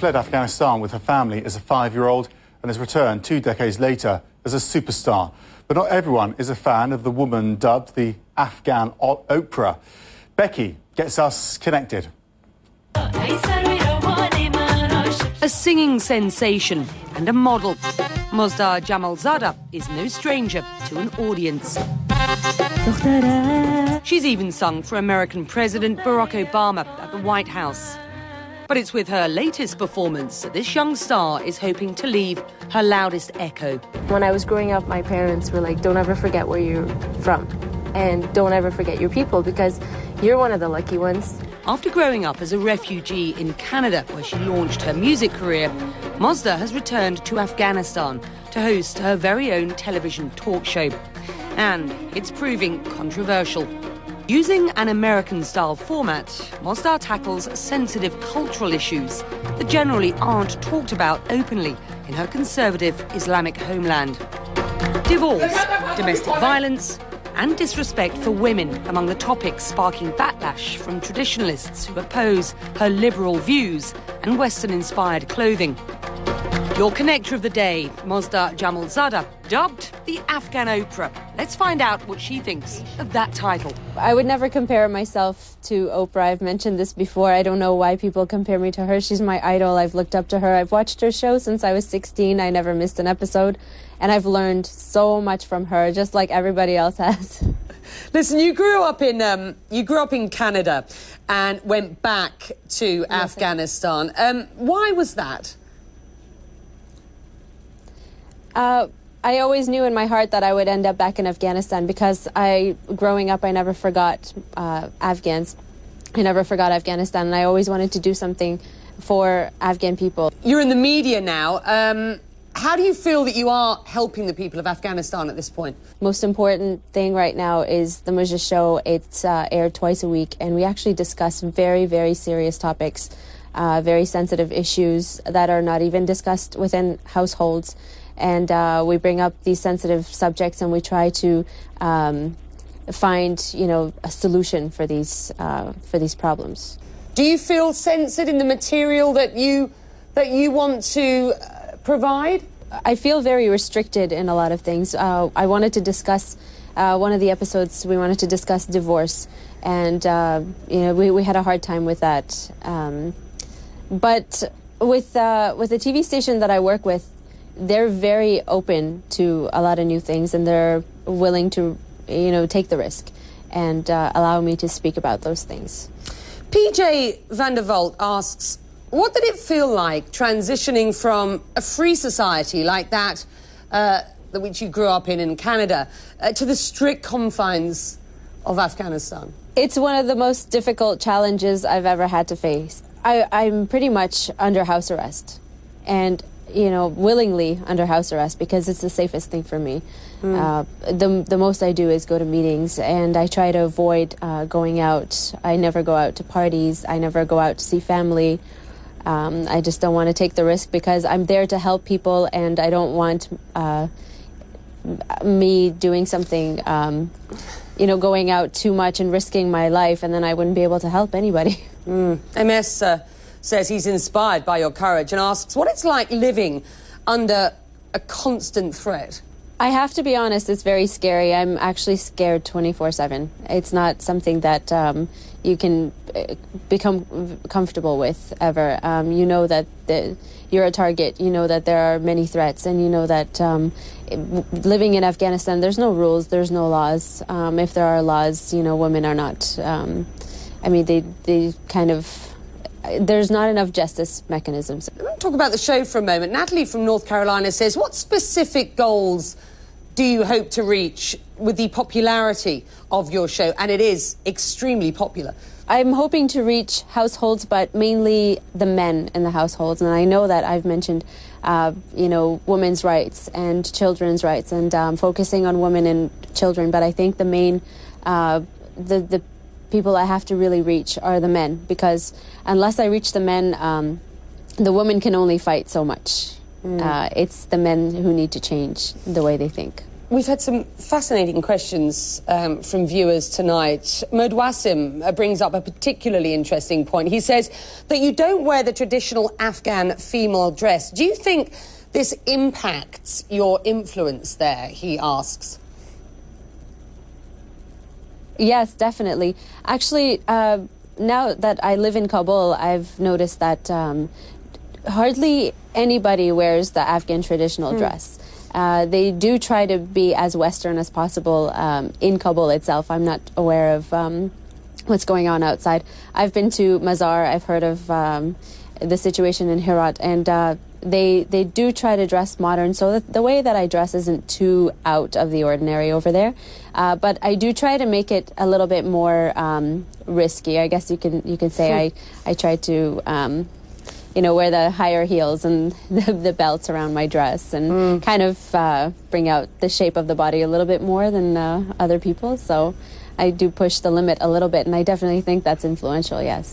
fled Afghanistan with her family as a 5-year-old and has returned 2 decades later as a superstar. But not everyone is a fan of the woman dubbed the Afghan Oprah. Becky gets us connected. A singing sensation and a model, Mozhdah Jamalzada is no stranger to an audience. She's even sung for American President Barack Obama at the White House. But it's with her latest performance that this young star is hoping to leave her loudest echo. When I was growing up, my parents were like, don't ever forget where you're from and don't ever forget your people because you're one of the lucky ones. After growing up as a refugee in Canada, where she launched her music career, Mozhdah has returned to Afghanistan to host her very own television talk show. And it's proving controversial. Using an American-style format, Mozhdah tackles sensitive cultural issues that generally aren't talked about openly in her conservative Islamic homeland. Divorce, domestic violence, and disrespect for women among the topics sparking backlash from traditionalists who oppose her liberal views and Western-inspired clothing. Your connector of the day, Mozhdah Jamalzada, dubbed the Afghan Oprah. Let's find out what she thinks of that title. I would never compare myself to Oprah. I've mentioned this before. I don't know why people compare me to her. She's my idol. I've looked up to her. I've watched her show since I was 16. I never missed an episode. And I've learned so much from her, just like everybody else has. Listen, you grew up in Canada and went back to Afghanistan. Why was that? I always knew in my heart that I would end up back in Afghanistan because growing up, I never forgot Afghans. I never forgot Afghanistan, and I always wanted to do something for Afghan people. You're in the media now. How do you feel that you are helping the people of Afghanistan at this point? Most important thing right now is the Mozhdah show. It's aired twice a week, and we actually discuss very, very serious topics, very sensitive issues that are not even discussed within households. And we bring up these sensitive subjects, and we try to find, a solution for these problems. Do you feel censored in the material that you want to provide? I feel very restricted in a lot of things. I wanted to discuss one of the episodes. We wanted to discuss divorce, and we had a hard time with that. But with the TV station that I work with, they're very open to a lot of new things, and they're willing to, take the risk and allow me to speak about those things. PJ Vandervolt asks, what did it feel like transitioning from a free society like that which you grew up in Canada to the strict confines of Afghanistan? It's one of the most difficult challenges I've ever had to face. I'm pretty much under house arrest, and willingly under house arrest because it's the safest thing for me. The most I do is go to meetings, and I try to avoid going out. I never go out to parties. I never go out to see family. I just don't want to take the risk because I'm there to help people, and I don't want me doing something, going out too much and risking my life, and then I wouldn't be able to help anybody. MS says he's inspired by your courage and asks what it's like living under a constant threat. I have to be honest, it's very scary. I'm actually scared 24/7. It's not something that you can become comfortable with ever. You know that you're a target. You know that there are many threats, and you know that living in Afghanistan, there's no rules, there's no laws. If there are laws, women are not. They kind of. There's not enough justice mechanisms. Let's talk about the show for a moment. Natalie from North Carolina says, what specific goals do you hope to reach with the popularity of your show? And it is extremely popular. I'm hoping to reach households, but mainly the men in the households. And I know that I've mentioned, women's rights and children's rights, and focusing on women and children. But I think the main, the people I have to really reach are the men, because unless I reach the men, the women can only fight so much. It's the men who need to change the way they think. We've had some fascinating questions from viewers tonight. Modwasim brings up a particularly interesting point. He says that you don't wear the traditional Afghan female dress. Do you think this impacts your influence there, he asks? Yes, definitely. Actually, now that I live in Kabul, I've noticed that hardly anybody wears the Afghan traditional dress. They do try to be as Western as possible in Kabul itself. I'm not aware of what's going on outside. I've been to Mazar. I've heard of the situation in Herat, and they do try to dress modern. So the way that I dress isn't too out of the ordinary over there. But I do try to make it a little bit more risky. I guess you can say I try to wear the higher heels and the belts around my dress and kind of bring out the shape of the body a little bit more than other people. So I do push the limit a little bit, and I definitely think that's influential, yes.